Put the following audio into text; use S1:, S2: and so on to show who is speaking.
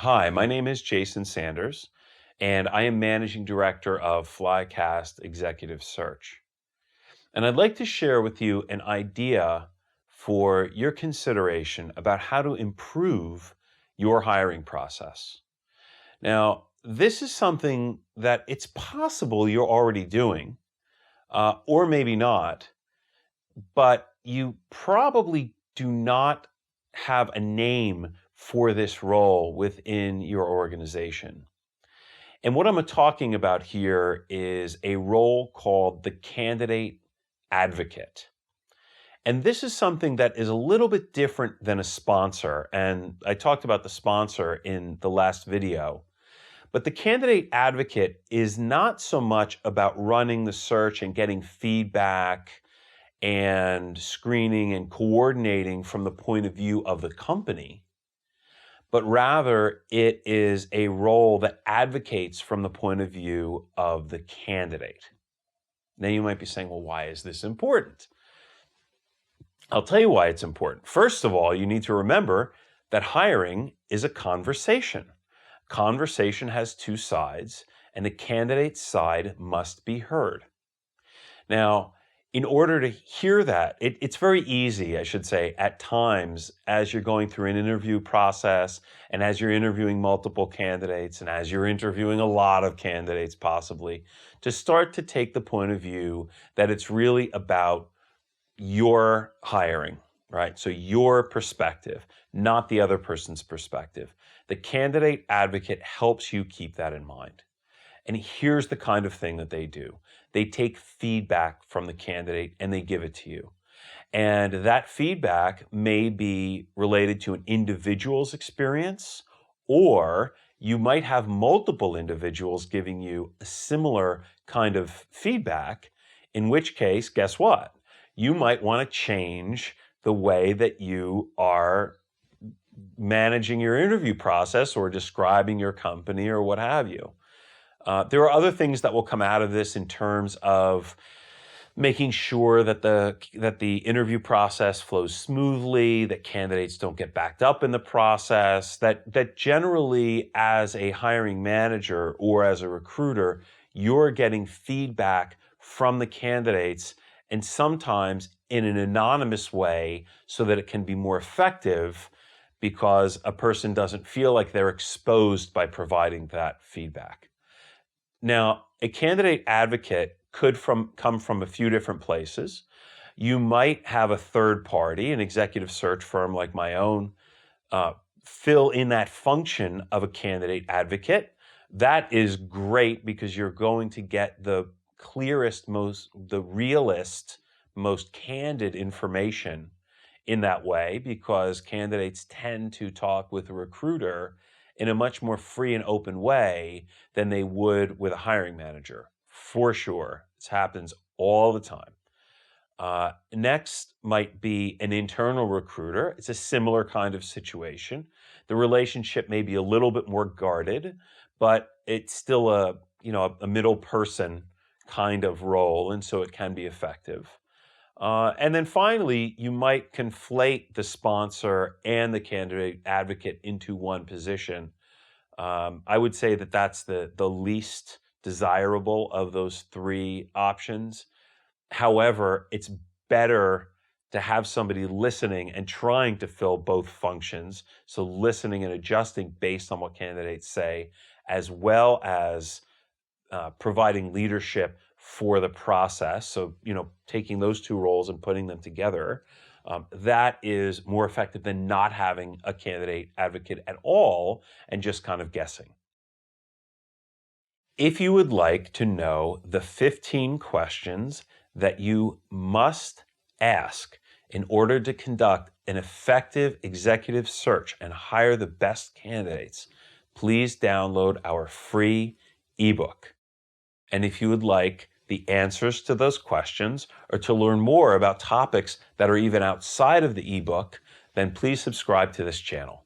S1: Hi, my name is Jason Sanders, and I am Managing Director of Flycast Executive Search. And I'd like to share with you an idea for your consideration about how to improve your hiring process. Now, this is something that it's possible you're already doing, or maybe not, but you probably do not have a name for this role within your organization. And what I'm talking about here is a role called the candidate advocate. And this is something that is a little bit different than a sponsor. And I talked about the sponsor in the last video. But the candidate advocate is not so much about running the search and getting feedback and screening and coordinating from the point of view of the company, but rather it is a role that advocates from the point of view of the candidate. Now you might be saying, well, why is this important? I'll tell you why it's important. First of all, you need to remember that hiring is a conversation. Conversation has two sides, and the candidate's side must be heard. Now, in order to hear that, it's very easy, I should say, at times as you're going through an interview process and as you're interviewing multiple candidates and as you're interviewing a lot of candidates possibly, to start to take the point of view that it's really about your hiring, right? So your perspective, not the other person's perspective. The candidate advocate helps you keep that in mind. And here's the kind of thing that they do. They take feedback from the candidate and they give it to you. And that feedback may be related to an individual's experience, or you might have multiple individuals giving you a similar kind of feedback, in which case, guess what? You might want to change the way that you are managing your interview process or describing your company or what have you. There are other things that will come out of this in terms of making sure that the interview process flows smoothly, that candidates don't get backed up in the process, that generally as a hiring manager or as a recruiter, you're getting feedback from the candidates and sometimes in an anonymous way so that it can be more effective because a person doesn't feel like they're exposed by providing that feedback. Now, a candidate advocate could come from a few different places. You might have a third party, an executive search firm like my own, fill in that function of a candidate advocate. That is great because you're going to get the clearest, the realest, most candid information in that way because candidates tend to talk with a recruiter in a much more free and open way than they would with a hiring manager, for sure. This happens all the time. Next might be an internal recruiter. It's a similar kind of situation. The relationship may be a little bit more guarded, but it's still a middle person kind of role, and so it can be effective. And then finally, you might conflate the sponsor and the candidate advocate into one position. I would say that that's the least desirable of those three options. However, it's better to have somebody listening and trying to fill both functions. So listening and adjusting based on what candidates say, as well as providing leadership for the process. So, taking those two roles and putting them together, that is more effective than not having a candidate advocate at all and just kind of guessing. If you would like to know the 15 questions that you must ask in order to conduct an effective executive search and hire the best candidates, please download our free ebook. And if you would like the answers to those questions or to learn more about topics that are even outside of the ebook, then please subscribe to this channel.